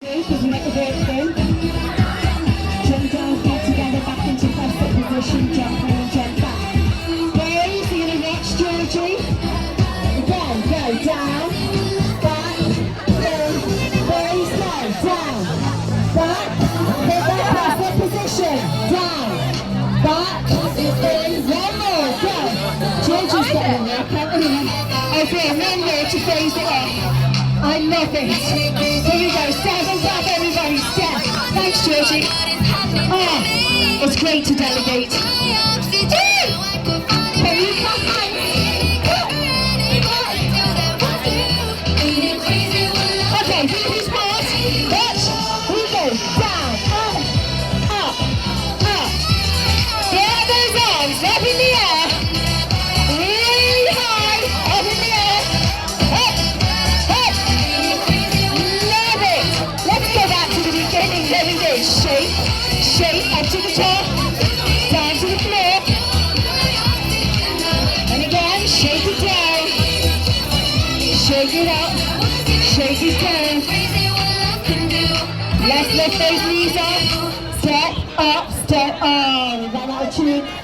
Because we make the breakthrough. Jump down, feet together, back into press up position, jump and jump back. Three, so you're going to watch Georgie. Again, go down, back, three, slow, down, back, hit that press up position, down, back, three, one more, go. Georgie's getting there, can't believe it. Okay, remember to phase it up. I love it. Here we go. Stand and clap, everybody. Step. Thanks, Georgie. Oh, it's great to delegate. Can you clap hands? Okay, who's part? Watch. Here we go. Down, up, up, up. There are those arms up in the air. Really high. Up in the air. Up. There we go, shake, shake, up to the top, down to the floor, and again, shake it down, shake it up, shake it down, let's lift those knees up, step up, oh, is that attitude?